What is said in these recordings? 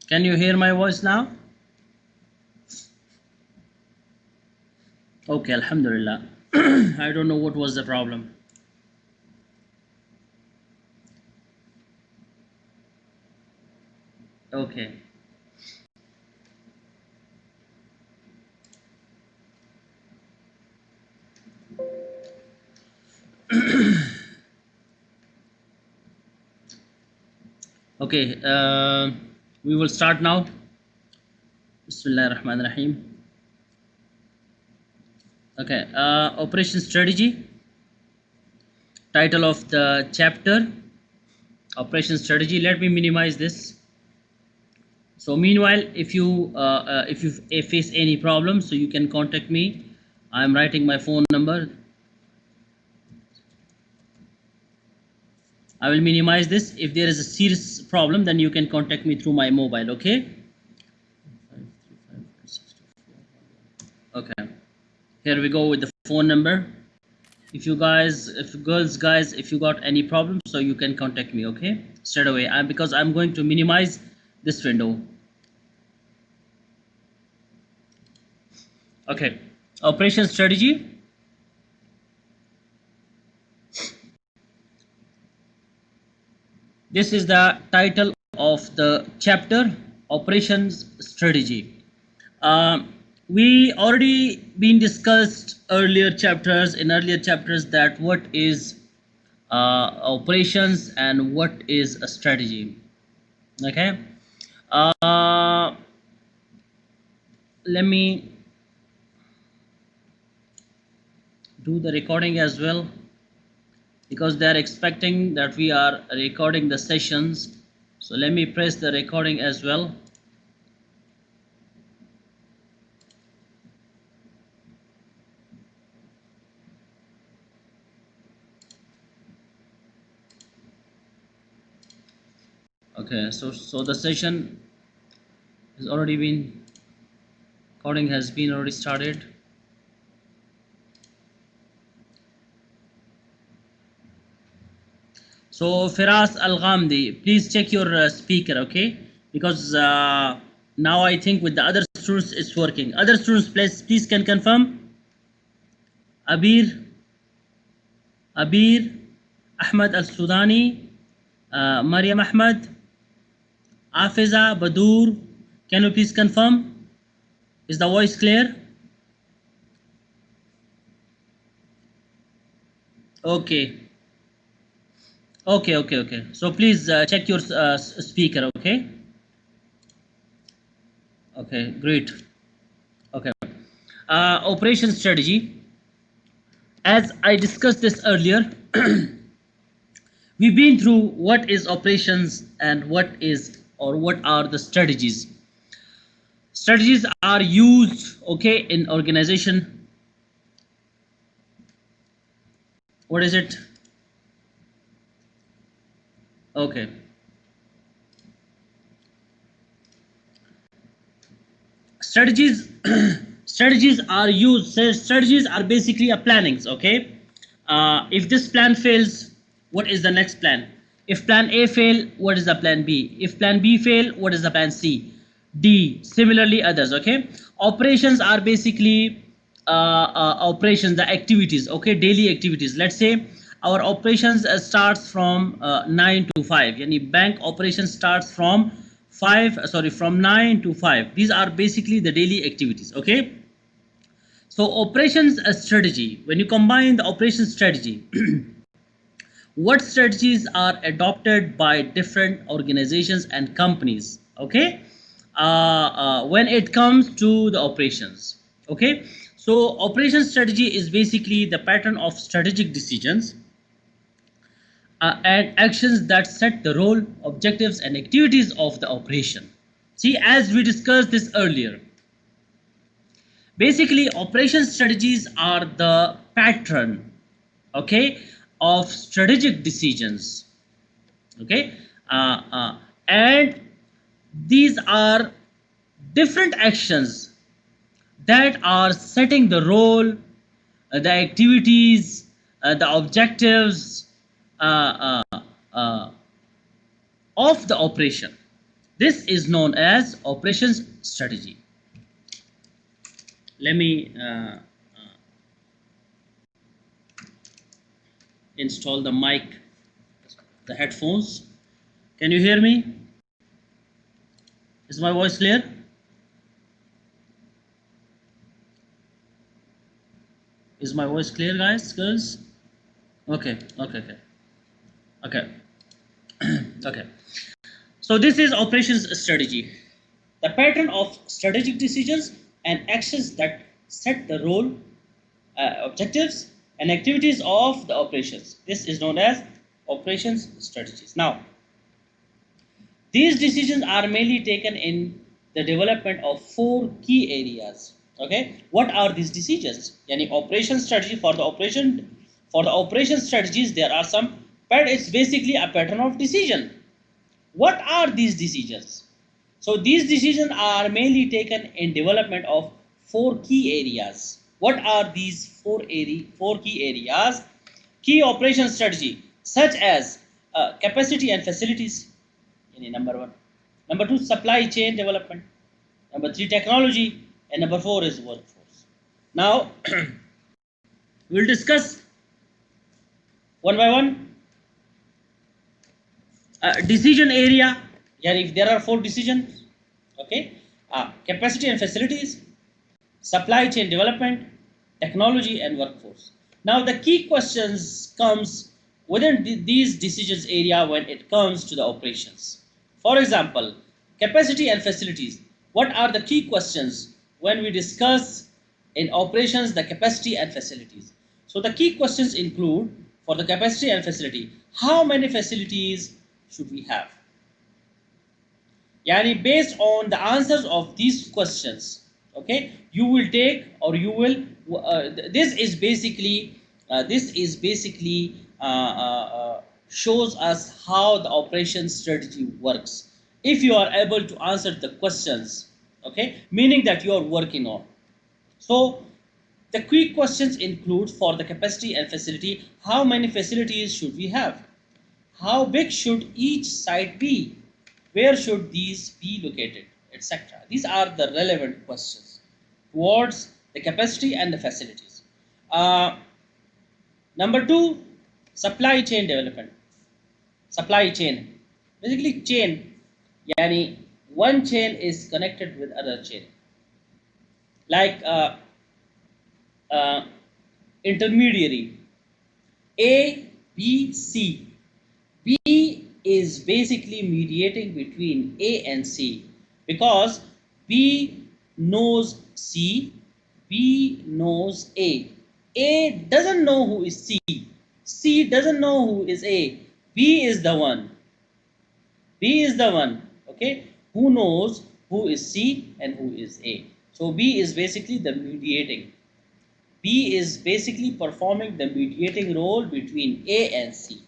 Can you hear my voice now? Okay, Alhamdulillah. I don't know what was the problem. Okay. Okay, we will start now. Bismillah ar-Rahman ar-Rahim. Okay, operation strategy. Title of the chapter, operation strategy. Let me minimize this. So meanwhile, if you face any problem, so you can contact me. I am writing my phone number. I will minimize this. If there is a serious problem, then you can contact me through my mobile. Okay. Okay. Here we go with the phone number. If you guys, if girls, guys, if you got any problem, so you can contact me. Okay, straight away. Because I'm going to minimize this window. Okay. Operation strategy. This is the title of the chapter, operations strategy. We already been discussed earlier chapters that what is operations and what is a strategy. Okay. Let me do the recording as well, because they are expecting that we are recording the sessions. So let me press the recording as well. Okay, so the session has already been, recording has been already started. So Firas Al-Ghamdi, please check your speaker, okay? Because now I think with the other students it's working. Other students, please can confirm. Abir, Ahmad Al-Sudani, Mariam Ahmad, Afiza, Badur, can you please confirm? Is the voice clear? Okay. Okay. So please check your speaker, okay? Okay, great. Okay. Operation strategy. As I discussed this earlier, we've been through what is operations and what are the strategies. Strategies are used, okay, in organization. What is it? Okay. Strategies strategies are used. Strategies are basically a plannings, okay? If this plan fails, what is the next plan? If plan A fail, what is the plan B? If plan B fail, what is the plan C? D. Similarly others, okay? Operations are basically operations, the activities, okay, daily activities. Let's say our operations starts from 9 to 5. Yani bank operation starts from from 9 to 5. These are basically the daily activities, okay? So operations strategy, when you combine the operations strategy, what strategies are adopted by different organizations and companies, okay, when it comes to the operations, okay? So operation strategy is basically the pattern of strategic decisions and actions that set the role, objectives and activities of the operation. See, as we discussed this earlier, basically operation strategies are the pattern, okay, of strategic decisions, okay, and these are different actions that are setting the role, the activities, the objectives uh, uh, uh, of the operation, This is known as operations strategy. Let me install the mic, the headphones. Can you hear me? Is my voice clear? Is my voice clear, guys, girls? Okay. Okay. So this is operations strategy, the pattern of strategic decisions and actions that set the role, objectives, and activities of the operations. This is known as operations strategies. Now, these decisions are mainly taken in the development of four key areas. Okay, what are these decisions? Yani operation strategy, for the operation strategies there are some, but it's basically a pattern of decision. What are these decisions? So these decisions are mainly taken in development of four key areas. What are these four key areas? Key operation strategy, such as capacity and facilities, number one. Number two, supply chain development. Number three, technology. And number four is workforce. Now, we'll discuss one by one. Decision area, yeah, if there are four decisions, okay, capacity and facilities, supply chain development, technology, and workforce. Now, the key questions comes within these decisions area when it comes to the operations. For example, capacity and facilities. What are the key questions when we discuss in operations the capacity and facilities? So the key questions include, for the capacity and facility, how many facilities should we have? Yani based on the answers of these questions, okay, you will take, or you will this is basically shows us how the operation strategy works. If you are able to answer the questions, okay, meaning that you are working on. So the key questions include, for the capacity and facility, how many facilities should we have? How big should each site be? Where should these be located, etc. These are the relevant questions towards the capacity and the facilities. Number two, supply chain development. Supply chain, basically chain, yani one chain is connected with other chain, like intermediary A, B, C. B is basically mediating between A and C, because B knows C, B knows A. A doesn't know who is C. C doesn't know who is A. B is the one. B is the one, okay, who knows who is C and who is A. So B is basically the mediating. B is basically performing the mediating role between A and C.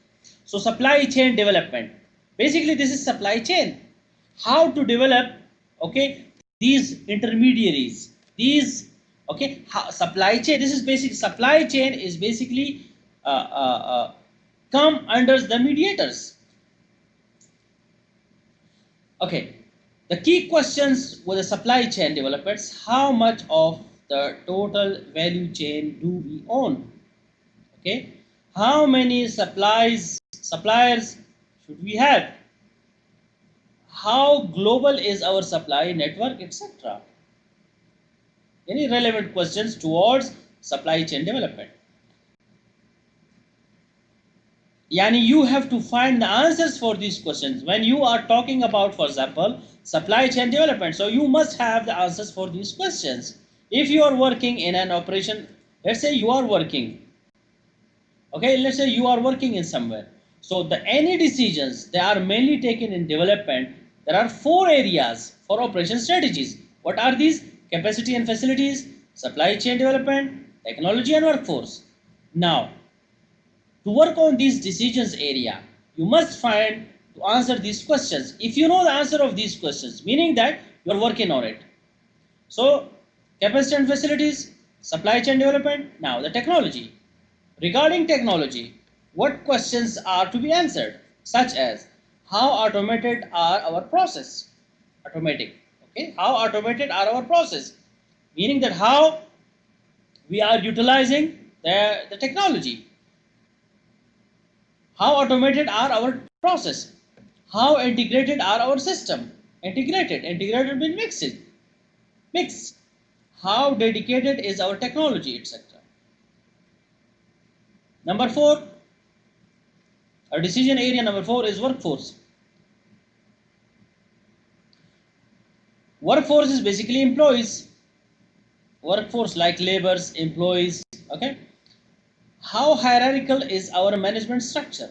So supply chain development, basically this is supply chain. How to develop, okay, these intermediaries, these, okay, supply chain. This is basic. Supply chain is basically come under the mediators. Okay, the key questions with the supply chain developers: how much of the total value chain do we own? Okay, how many suppliers should we have? How global is our supply network, etc. Any relevant questions towards supply chain development? Yani you have to find the answers for these questions when you are talking about, for example, supply chain development. So you must have the answers for these questions. If you are working in an operation, let's say you are working, okay, let's say you are working in somewhere. So the any decisions, they are mainly taken in development. There are four areas for operation strategies. What are these? Capacity and facilities, supply chain development, technology, and workforce. Now, to work on these decisions area, you must find to answer these questions. If you know the answer of these questions, meaning that you are working on it. So capacity and facilities, supply chain development. Now the technology. Regarding technology, what questions are to be answered, such as how automated are our process? automatic. Okay, how automated are our process? Meaning that how we are utilizing the technology. How automated are our process? How integrated are our system? Integrated means mixed. How dedicated is our technology, etc. Number four, our decision area number four is workforce. Workforce is basically employees. Workforce like laborers, employees. Okay. How hierarchical is our management structure?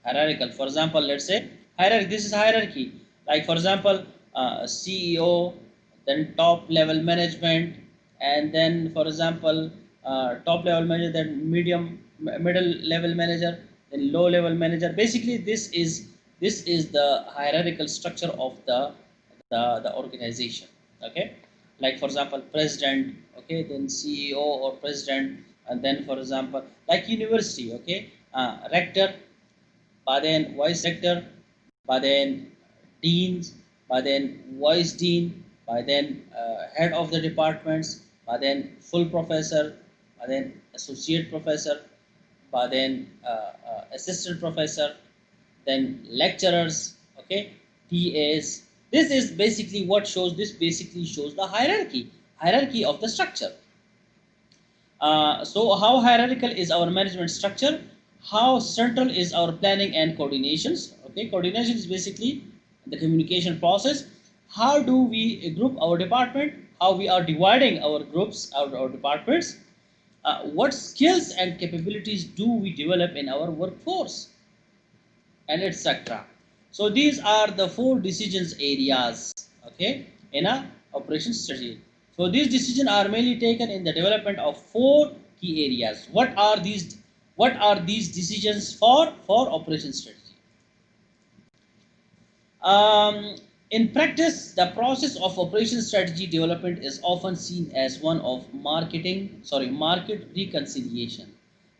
Hierarchical. For example, let's say hierarchy. This is hierarchy. Like for example, CEO, then top level management, and then for example, top level manager, then middle level manager, then low level manager. Basically, this is the hierarchical structure of the organization. Okay, like for example, president. Okay, then CEO or president, and then for example, like university. Okay, rector, بعدين vice rector, بعدين deans, بعدين vice dean, بعدين head of the departments, بعدين full professor, بعدين associate professor, بعدين assistant professor, then lecturers, okay, TAs. This is basically what shows. This basically shows the hierarchy of the structure. So how hierarchical is our management structure? How central is our planning and coordinations? Okay, coordination is basically the communication process. How do we group our department? How we are dividing our groups, our departments? What skills and capabilities do we develop in our workforce? And etc. So these are the four decisions areas, okay, in a operation strategy. So these decisions are mainly taken in the development of four key areas. What are these? What are these decisions for operation strategy? In practice, the process of operation strategy development is often seen as one of market reconciliation.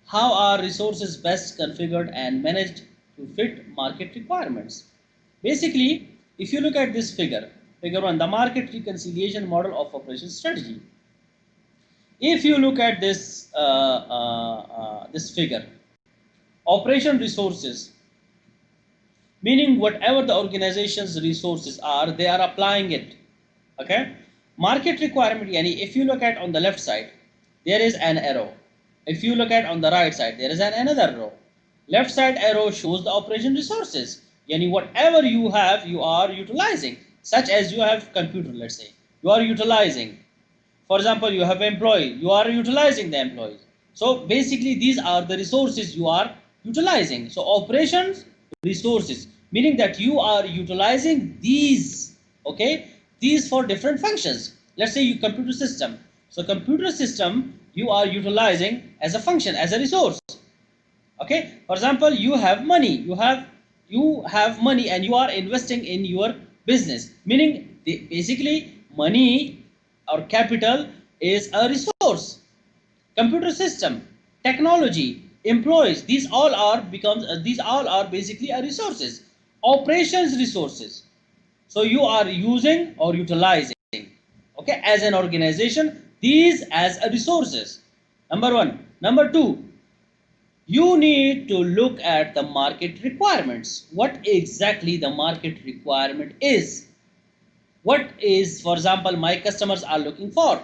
How are resources best configured and managed to fit market requirements? Basically, if you look at this figure 1, the market reconciliation model of operation strategy. If you look at this figure, operation resources, meaning whatever the organization's resources are, they are applying it. Okay. Market requirement, yani if you look at on the left side, there is an arrow. If you look at on the right side, there is another row. Left side arrow shows the operation resources. Yani whatever you have, you are utilizing. Such as you have computer, let's say, you are utilizing. For example, you have employee, you are utilizing the employees. So basically, these are the resources you are utilizing. So operations resources, meaning that you are utilizing these, okay, these for different functions. Let's say you computer system. So computer system you are utilizing as a function, as a resource. Okay. For example, you have money, you have money and you are investing in your business, meaning basically money or capital is a resource. Computer system, technology, employees, these all are basically a resources. Operations resources, so you are using or utilizing, okay, as an organization, these as a resources. Number one. Number two, you need to look at the market requirements. What exactly the market requirement is? What is, for example, my customers are looking for?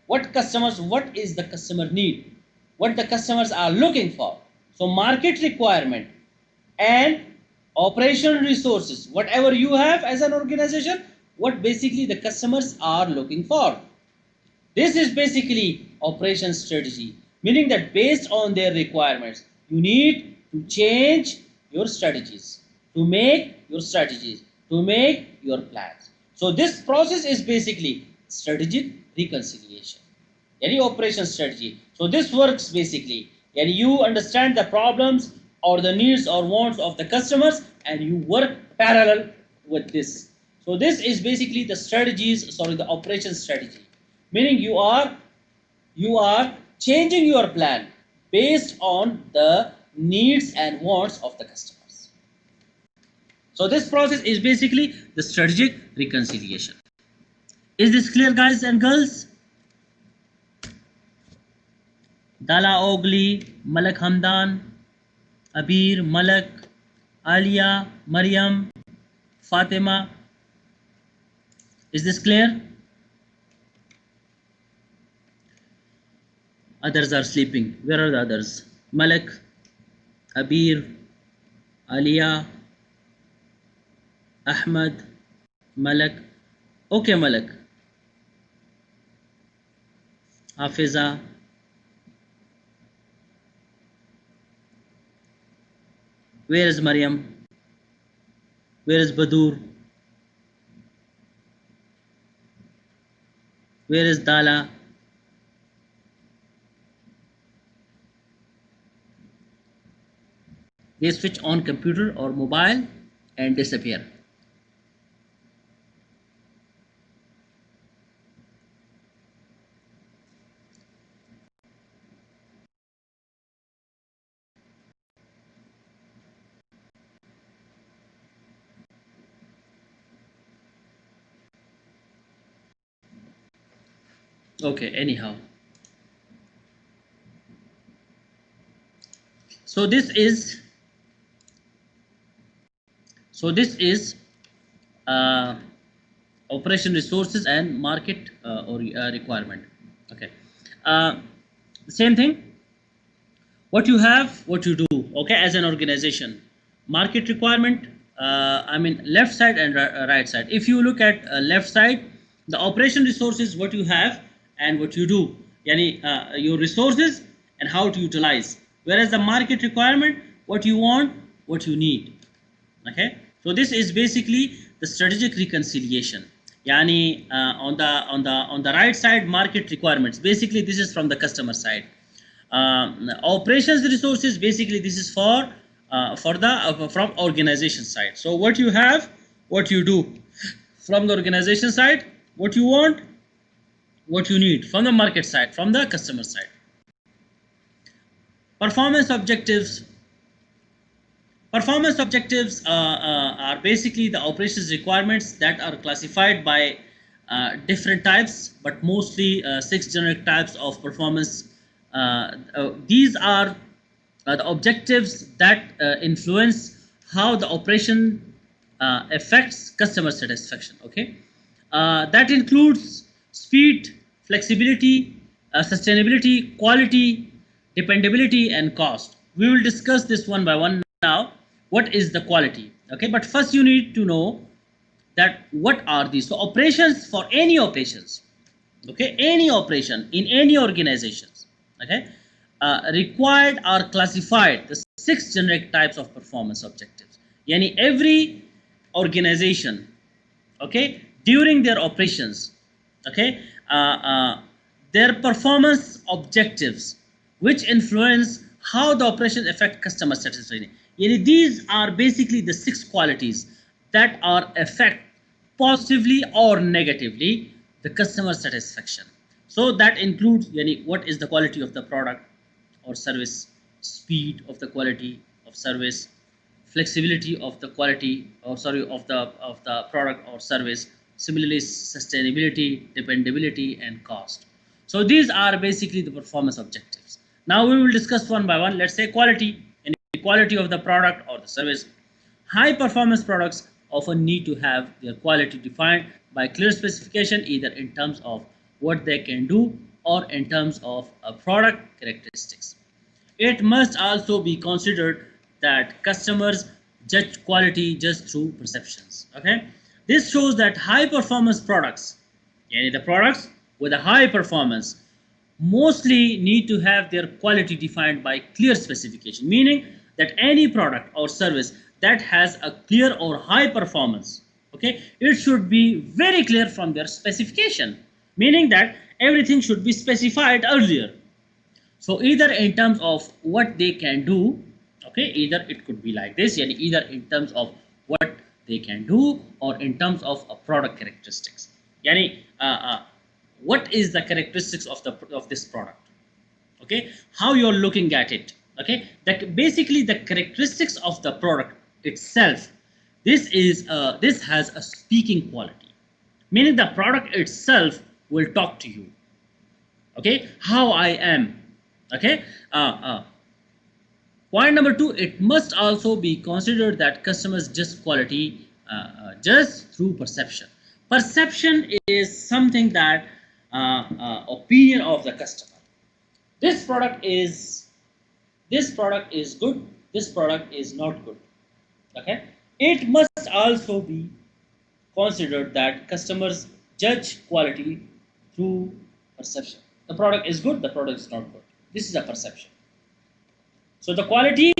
What is the customer need? What the customers are looking for? So market requirement and operational resources, whatever you have as an organization, what basically the customers are looking for. This is basically operation strategy, meaning that based on their requirements, you need to change your strategies, to make your plans. So this process is basically strategic reconciliation, any operation strategy. So this works basically, and you understand the problems or the needs or wants of the customers, and you work parallel with this. So this is basically the the operation strategy, meaning you are changing your plan based on the needs and wants of the customers. So this process is basically the strategic reconciliation. Is this clear, guys and girls? Dala Ogli, Malak Hamdan, Abir, Malak, Alia, Maryam, Fatima. Is this clear? Others are sleeping. Where are the others? Malak, Abir, Alia, Ahmad, Malak. Okay, Malak. Hafiza. Where is Maryam? Where is Badur? Where is Dala? They switch on computer or mobile and disappear. Okay, anyhow. So this is operation resources and market or requirement. Okay, same thing. What you have, what you do. Okay, as an organization, market requirement. I mean left side and right side. If you look at left side, the operation resources, what you have and what you do. Yani your resources and how to utilize. Whereas the market requirement, what you want, what you need. Okay, so this is basically the strategic reconciliation. Yani on the right side, market requirements. Basically, this is from the customer side. Operations resources. Basically, this is for the from organization side. So what you have, what you do. From the organization side, what you want, what you need. From the market side, from the customer side. Performance objectives. Performance objectives are basically the operations requirements that are classified by different types, but mostly 6 generic types of performance. These are the objectives that influence how the operation affects customer satisfaction. Okay, that includes speed, flexibility, sustainability, quality, dependability, and cost. We will discuss this one by one now. What is the quality? Okay, but first you need to know that what are these. So operations, for any operations, okay, any operation in any organizations, okay, required are classified the 6 generic types of performance objectives. Yani every organization, okay, during their operations, okay, their performance objectives which influence how the operation affect customer satisfaction. Yani these are basically the 6 qualities that are affect positively or negatively the customer satisfaction. So that includes yani, what is the quality of the product or service, speed of the quality of service, flexibility of the quality or sorry of the product or service, similarly sustainability, dependability, and cost. So these are basically the performance objectives. Now we will discuss one by one. Let's say quality, and quality of the product or the service. High performance products often need to have their quality defined by clear specification, either in terms of what they can do or in terms of a product characteristics. It must also be considered that customers judge quality just through perceptions. Okay, this shows that high performance products, yani the products with a high performance, mostly need to have their quality defined by clear specification, meaning that any product or service that has a clear or high performance, okay, it should be very clear from their specification, meaning that everything should be specified earlier. So either in terms of what they can do, okay, either it could be like this, and either in terms of what they can do or in terms of a product characteristics. Yani, what is the characteristics of this product? Okay, how you're looking at it. Okay, that basically the characteristics of the product itself, This has a speaking quality, meaning the product itself will talk to you. Okay, how I am. Okay. Point number two, it must also be considered that customers judge quality just through perception. Perception is something that opinion of the customer. This product is good. This product is not good. Okay, it must also be considered that customers judge quality through perception. The product is good. The product is not good. This is a perception. So the quality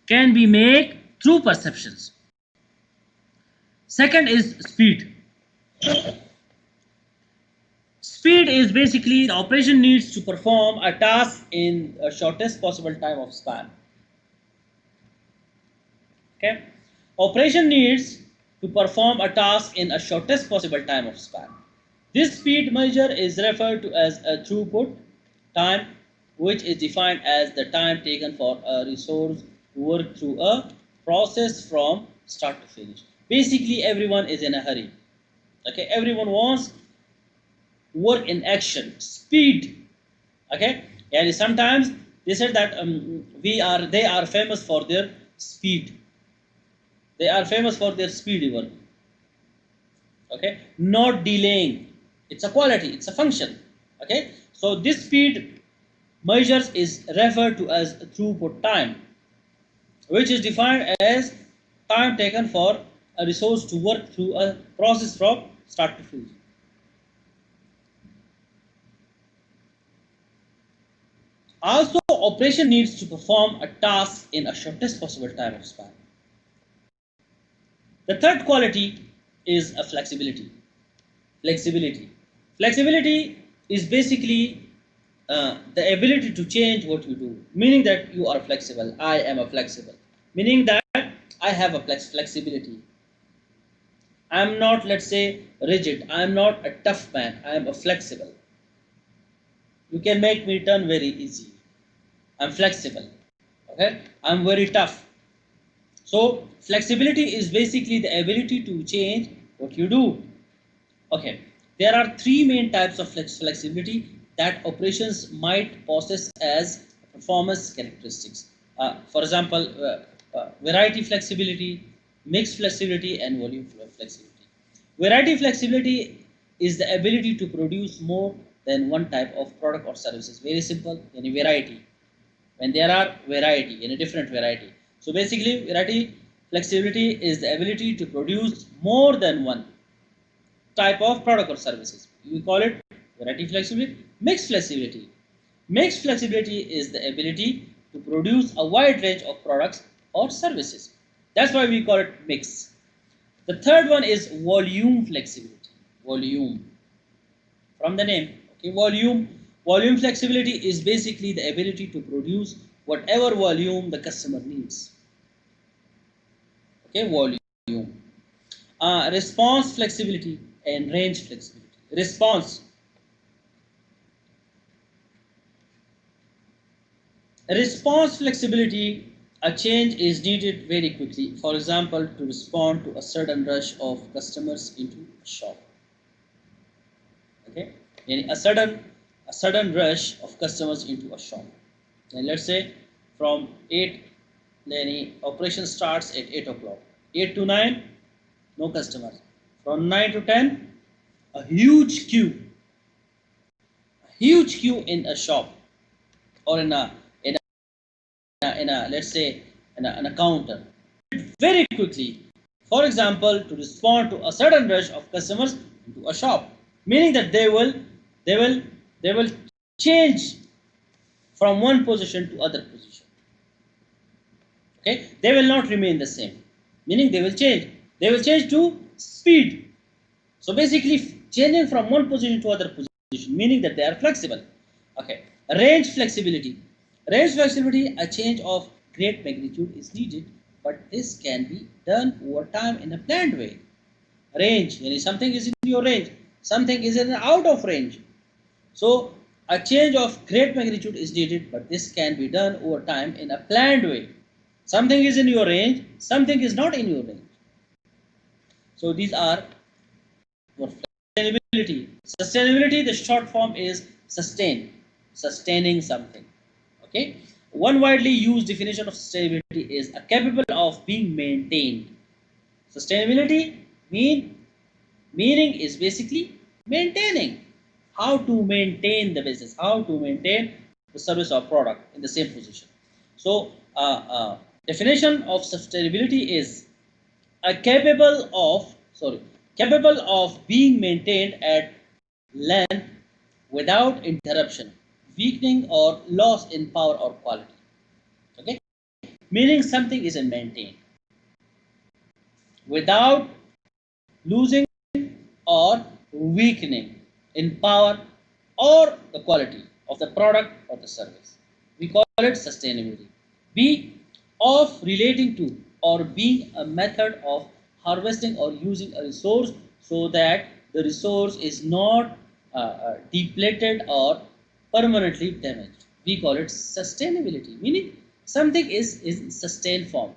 can be made through perceptions. Second is speed. Speed is basically the operation needs to perform a task in the shortest possible time of span. Okay, operation needs to perform a task in a shortest possible time of span. This speed measure is referred to as a throughput time, which is defined as the time taken for a resource to work through a process from start to finish. Basically, everyone is in a hurry. Okay, everyone wants work in action, speed. Okay, and sometimes they said that they are famous for their speed. They are famous for their speed even. Okay, not delaying. It's a quality. It's a function. Okay, so this speed measures is referred to as throughput time, which is defined as time taken for a resource to work through a process from start to finish. Also, operation needs to perform a task in a shortest possible time of span. The third quality is a flexibility. Flexibility is basically the ability to change what you do, meaning that you are flexible. I am a flexible, meaning that I have a flexibility. I am not, let's say, rigid. I am not a tough man. I am a flexible. You can make me turn very easy. I'm flexible. Okay, I'm very tough. So flexibility is basically the ability to change what you do. Okay, there are three main types of flexibility that operations might possess as performance characteristics. For example, variety flexibility, mixed flexibility, and volume flexibility. Variety flexibility is the ability to produce more than one type of product or services. Very simple, any variety. When there are variety, in a different variety. So basically, variety flexibility is the ability to produce more than one type of product or services. We call it variety flexibility. Mixed flexibility. Mixed flexibility is the ability to produce a wide range of products or services. That's why we call it mix. The third one is volume flexibility. Volume. From the name, okay, volume. Volume flexibility is basically the ability to produce whatever volume the customer needs. Okay, volume. Response flexibility and range flexibility. Response. Response flexibility, a change is needed very quickly. For example, to respond to a sudden rush of customers into a shop. Okay, and a sudden rush of customers into a shop. And let's say from 8, the operation starts at 8 o'clock. 8 to 9, no customers. From 9 to 10, a huge queue. A huge queue in a shop or in a let's say in a counter. Very quickly. For example, to respond to a sudden rush of customers into a shop, meaning that they will change from one position to other position. Okay, they will not remain the same, meaning they will change. They will change to speed. So basically, changing from one position to other position, meaning that they are flexible. Okay, range flexibility. Range flexibility, a change of great magnitude is needed, but this can be done over time in a planned way. Range, something is in your range, something is out of range. So a change of great magnitude is needed, but this can be done over time in a planned way. Something is in your range, something is not in your range. So these are what sustainability. Sustainability, the short form is sustain, sustaining something. Okay. One widely used definition of sustainability is a capable of being maintained. Sustainability meaning is basically maintaining. How to maintain the business, how to maintain the service or product in the same position. So, definition of sustainability is capable of being maintained at length without interruption, weakening or loss in power or quality. Okay, meaning something is maintained without losing or weakening in power or the quality of the product or the service. We call it sustainability. B, of relating to or being a method of harvesting or using a resource so that the resource is not depleted or permanently damaged. We call it sustainability, meaning something is in sustained form,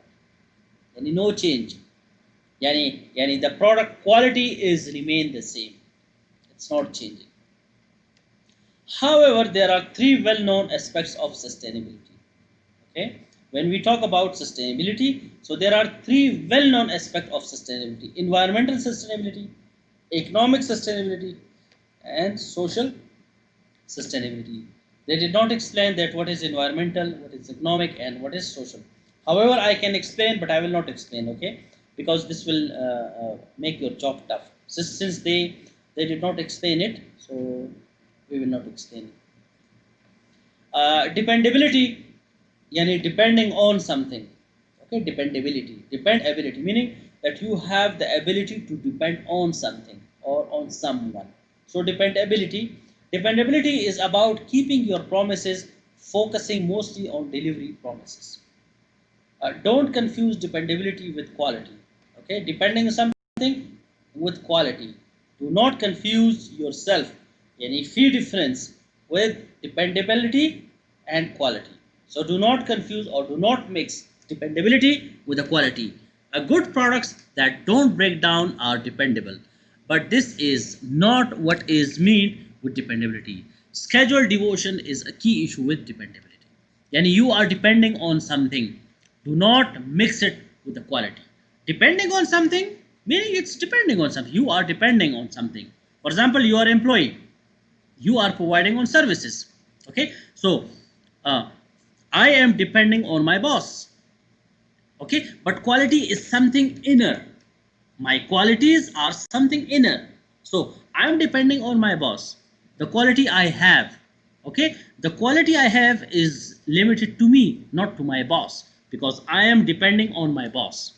and no change. Yani the product quality is remain the same. It's not changing. However, there are three well-known aspects of sustainability. Okay, when we talk about sustainability, so there are three well-known aspects of sustainability: environmental sustainability, economic sustainability, and social sustainability. They did not explain that what is environmental, what is economic, and what is social. However, I can explain, but I will not explain. Okay, because this will make your job tough. Since they did not explain it, so we will not explain it. Dependability, yani depending on something. Okay, dependability, meaning that you have the ability to depend on something or on someone. So dependability is about keeping your promises, focusing mostly on delivery promises. Don't confuse dependability with quality. Okay, depending on something with quality. Do not confuse yourself. Any fee difference with dependability and quality. So do not confuse or do not mix dependability with the quality. A good products that don't break down are dependable, but this is not what is meant with dependability. Scheduled devotion is a key issue with dependability. Yani you are depending on something. Do not mix it with the quality. Depending on something, meaning it's depending on something. You are depending on something. For example, you are employee. You are providing on services. Okay, so I am depending on my boss. Okay, but quality is something inner. My qualities are something inner. So I am depending on my boss. The quality I have, okay, the quality I have is limited to me, not to my boss, because I am depending on my boss.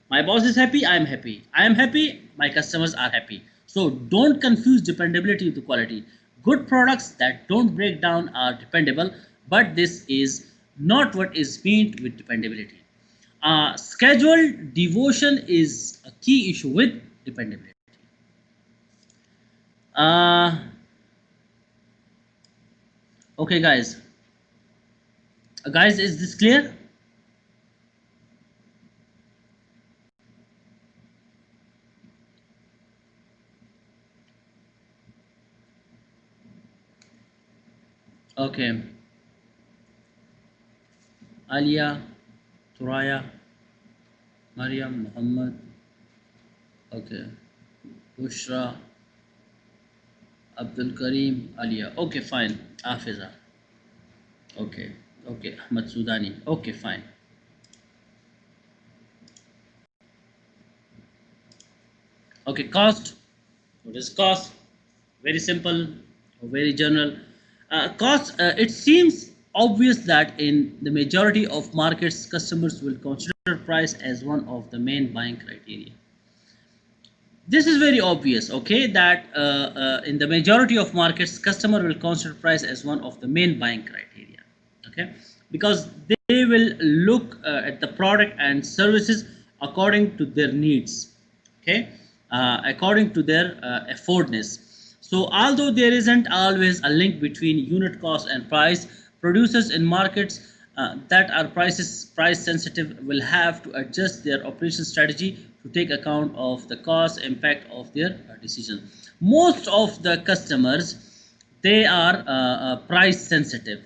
My boss is happy, I am happy. I am happy, my customers are happy. So don't confuse dependability with quality. Good products that don't break down are dependable, but this is not what is meant with dependability. Scheduled devotion is a key issue with dependability. Uh, okay, guys. Guys, is this clear? Okay. Alia, Turaya, Mariam, Muhammad. Okay. Bushra, Abdul Karim, Alia. Okay, fine. Afiza. Okay. Okay. Ahmad Sudani. Okay, fine. Okay, cost. What is cost? Very simple, very general. Cost, it seems obvious that in the majority of markets, customers will consider price as one of the main buying criteria. This is very obvious, okay, that in the majority of markets, customer will consider price as one of the main buying criteria, okay, because they will look at the product and services according to their needs, okay, according to their affordness. So although there isn't always a link between unit cost and price, producers in markets that are price sensitive will have to adjust their operation strategy to take account of the cost impact of their decision. Most of the customers, they are price sensitive,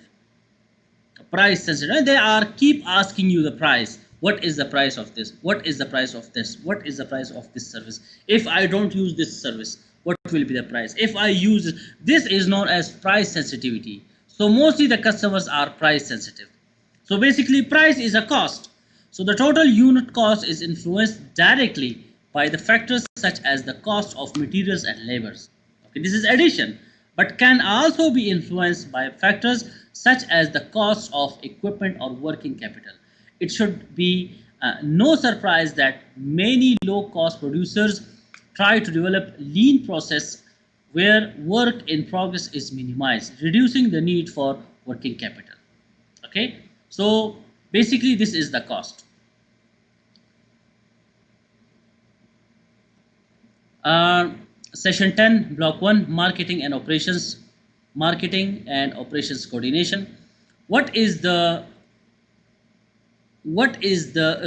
and they are keep asking you the price. What is the price of this? What is the price of this? What is the price of this service? If I don't use this service, what will be the price? If I use it, this is known as price sensitivity. So mostly the customers are price sensitive. So basically price is a cost. So the total unit cost is influenced directly by the factors such as the cost of materials and labors. Okay, this is addition, but can also be influenced by factors such as the cost of equipment or working capital. It should be no surprise that many low-cost producers try to develop lean process where work in progress is minimized, reducing the need for working capital. Okay, so basically this is the cost. Session 10, block 1, marketing and operations coordination. What is the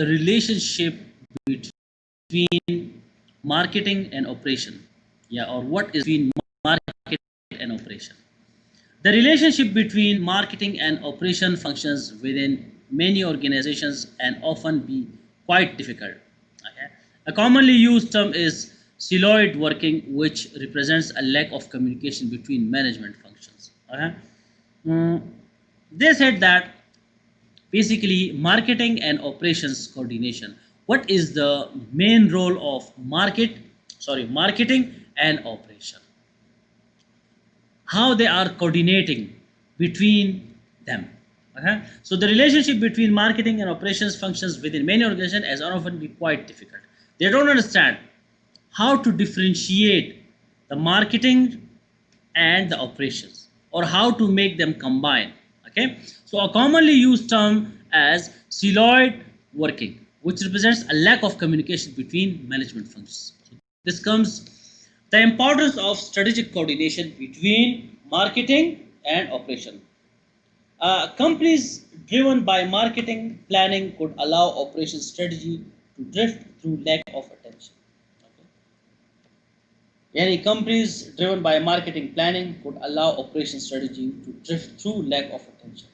relationship between marketing and operation? Or what is between market and operation? The relationship between marketing and operation functions within many organizations and often be quite difficult. Okay? A commonly used term is siloed working, which represents a lack of communication between management functions. Okay? They said that basically marketing and operations coordination. What is the main role of marketing and operation? How they are coordinating between them. Okay? So the relationship between marketing and operations functions within many organizations as often be quite difficult. They don't understand how to differentiate the marketing and the operations, or how to make them combine. Okay, so a commonly used term as siloed working, which represents a lack of communication between management functions. So this comes the importance of strategic coordination between marketing and operation. Companies driven by marketing planning could allow operation strategy to drift through lack of attention. Any companies driven by marketing planning could allow operation strategy to drift through lack of attention.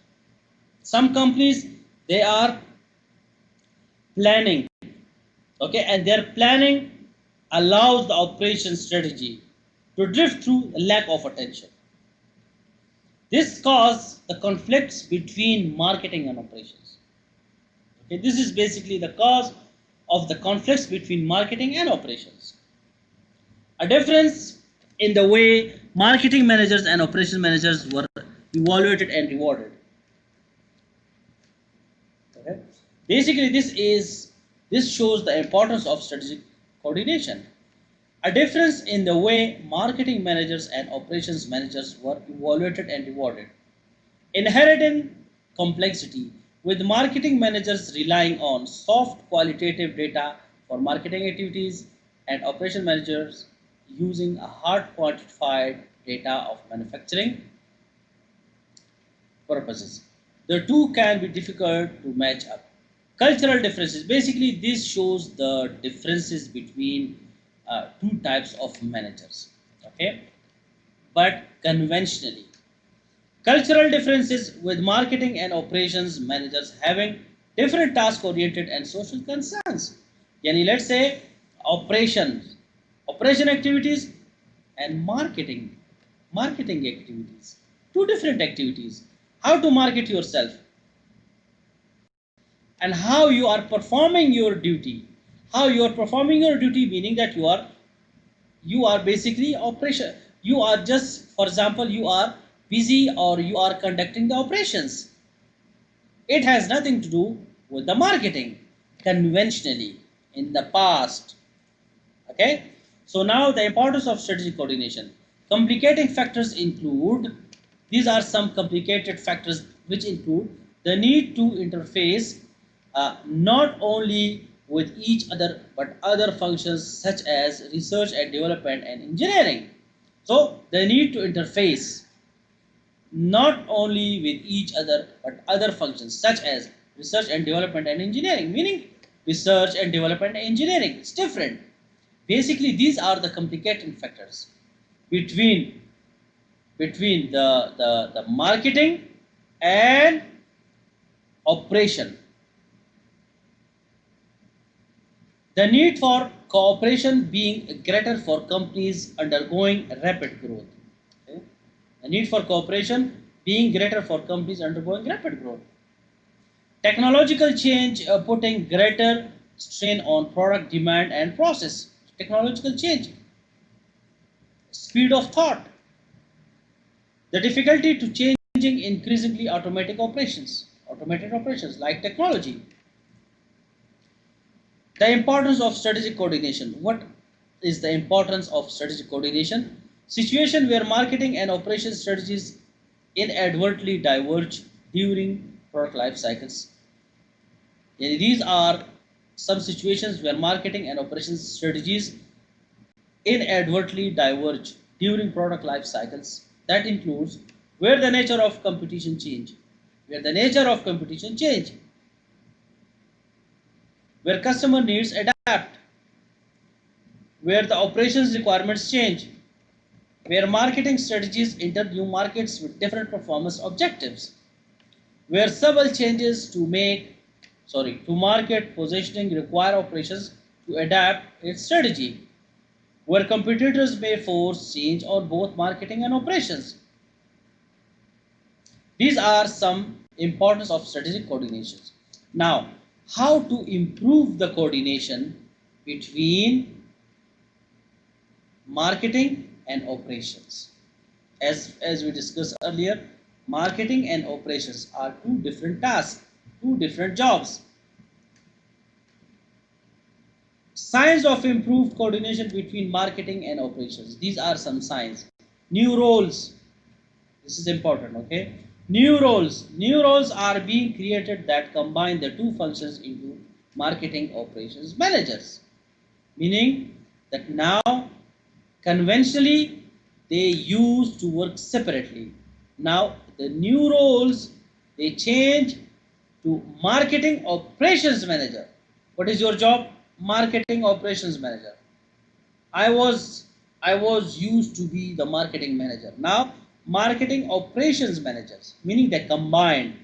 Some companies, they are planning, okay, and their planning allows the operation strategy to drift through lack of attention. This causes the conflicts between marketing and operations. Okay, this is basically the cause of the conflicts between marketing and operations. A difference in the way marketing managers and operations managers were evaluated and rewarded. Okay. Basically, this shows the importance of strategic coordination. A difference in the way marketing managers and operations managers were evaluated and rewarded. Inherent complexity, with marketing managers relying on soft qualitative data for marketing activities and operation managers using a hard quantified data of manufacturing purposes. The two can be difficult to match up. Cultural differences. Basically, this shows the differences between two types of managers. Okay, but conventionally, cultural differences with marketing and operations managers having different task-oriented and social concerns. Yani, let's say operation activities and marketing activities, two different activities. How to market yourself and how you are performing your duty. How you are performing your duty, meaning that you are basically operation. You are just, for example, you are busy or you are conducting the operations. It has nothing to do with the marketing conventionally in the past. Okay, so now the importance of strategic coordination. Complicating factors include, these are some complicated factors which include the need to interface not only with each other but other functions such as research and development and engineering. So the need to interface not only with each other but other functions such as research and development and engineering, meaning research and development, engineering. It's different. Basically, these are the complicating factors between the marketing and operation. The need for cooperation being greater for companies undergoing rapid growth. Okay? The need for cooperation being greater for companies undergoing rapid growth. Technological change putting greater strain on product demand and process. Technological change, speed of thought, the difficulty to changing increasingly automated operations like technology. The importance of strategic coordination. What is the importance of strategic coordination? Situation where marketing and operation strategies inadvertently diverge during product life cycles. These are some situations where marketing and operations strategies inadvertently diverge during product life cycles. That includes where the nature of competition change, where the nature of competition change, where customer needs adapt, where the operations requirements change, where marketing strategies enter new markets with different performance objectives, where several changes to market positioning require operations to adapt its strategy, where competitors may force change on both marketing and operations. These are some importance of strategic coordinations. Now, how to improve the coordination between marketing and operations? As we discussed earlier, marketing and operations are two different tasks, two different jobs. Signs of improved coordination between marketing and operations. These are some signs. New roles. This is important, okay? New roles. New roles are being created that combine the two functions into marketing operations managers. Meaning that now conventionally they used to work separately. Now the new roles they change to marketing operations manager. What is your job? Marketing operations manager. I was used to be the marketing manager. Now marketing operations managers, meaning they combined.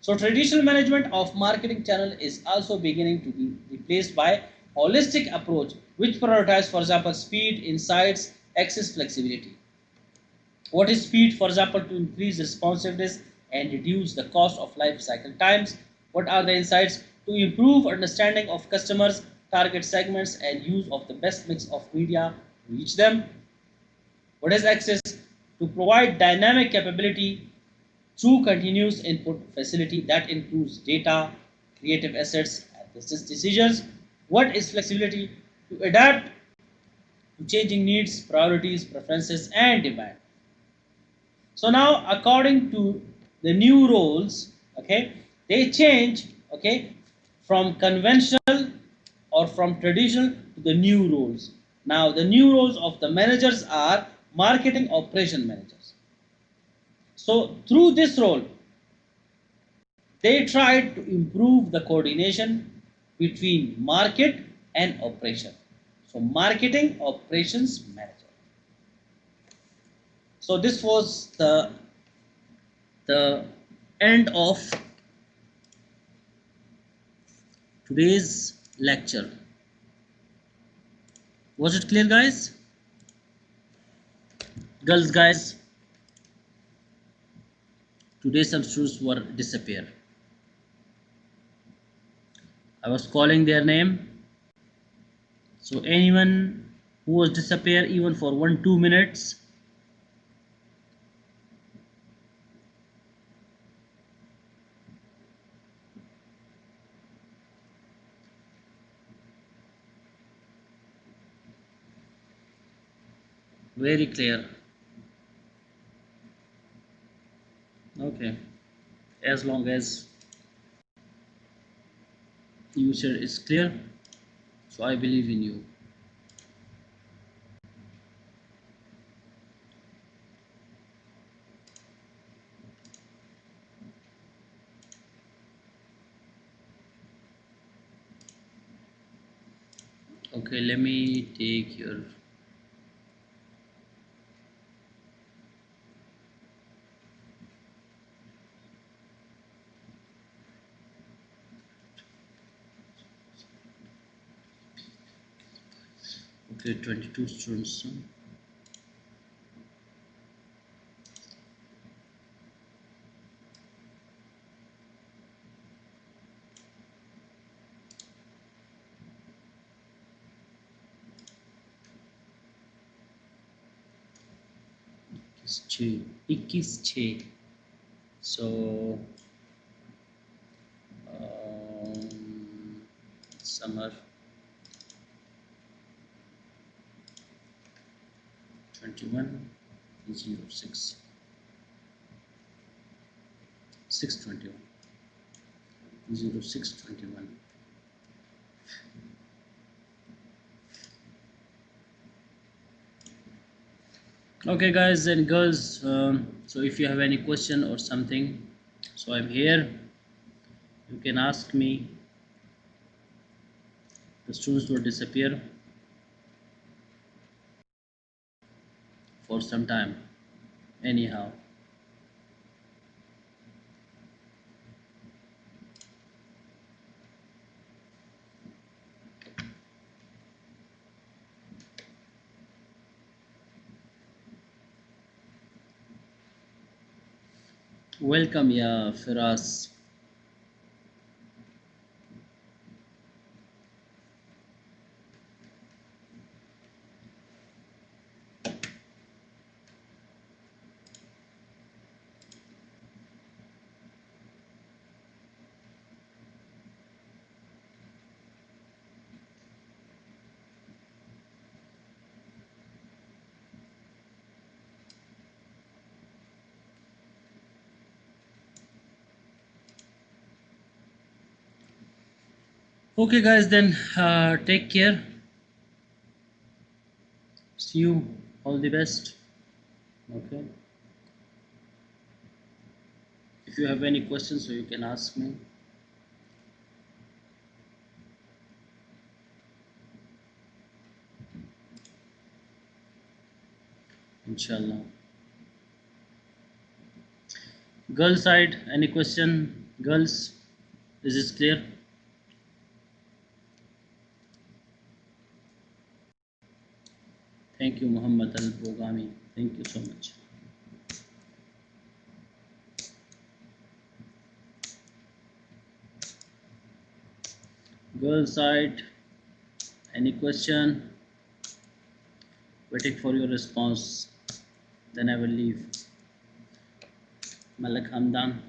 So traditional management of marketing channel is also beginning to be replaced by holistic approach, which prioritize, for example, speed, insights, access, flexibility. What is speed? For example, to increase responsiveness and reduce the cost of life cycle times. What are the insights? To improve understanding of customers, target segments, and use of the best mix of media to reach them. What is access? To provide dynamic capability through continuous input facility that includes data, creative assets, and business decisions. What is flexibility? To adapt to changing needs, priorities, preferences, and demand. So now, according to the new roles, okay, they change, okay, from conventional or from traditional to the new roles. Now, the new roles of the managers are marketing operation managers. So through this role, they tried to improve the coordination between market and operation. So marketing operations manager. So this was the end of today's lecture. Was it clear, guys? Girls, guys, today some students were disappear. I was calling their name. So anyone who was disappear even for 1-2 minutes, very clear. Okay, as long as user is clear, so I believe in you. Okay, let me take your okay 22 students. इक्कीस छः so summer 21 06 621 0621. Okay guys and girls, so if you have any question or something, so I'm here, you can ask me. The students will disappear for some time anyhow. Welcome ya Firas. Okay guys, then take care, see you, all the best. Okay, if you have any questions, so you can ask me. Inshallah. Girl side, any question? Girls, is this clear? Thank you, Muhammad Al Bogami. Thank you so much. Girl side, any question? Waiting for your response. Then I will leave. Malak Hamdan.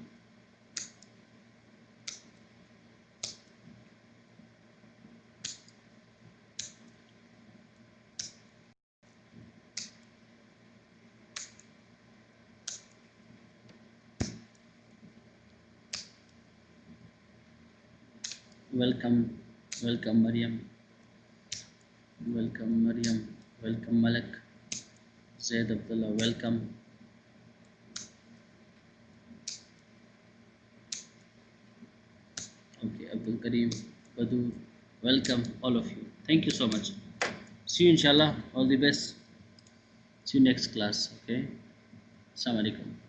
Welcome, welcome Mariam. Welcome Mariam. Welcome Malak. Zaid Abdullah, welcome. Okay, Abdul Karim, Badur, welcome all of you. Thank you so much. See you inshallah. All the best. See you next class. Okay. Assalamu alaikum.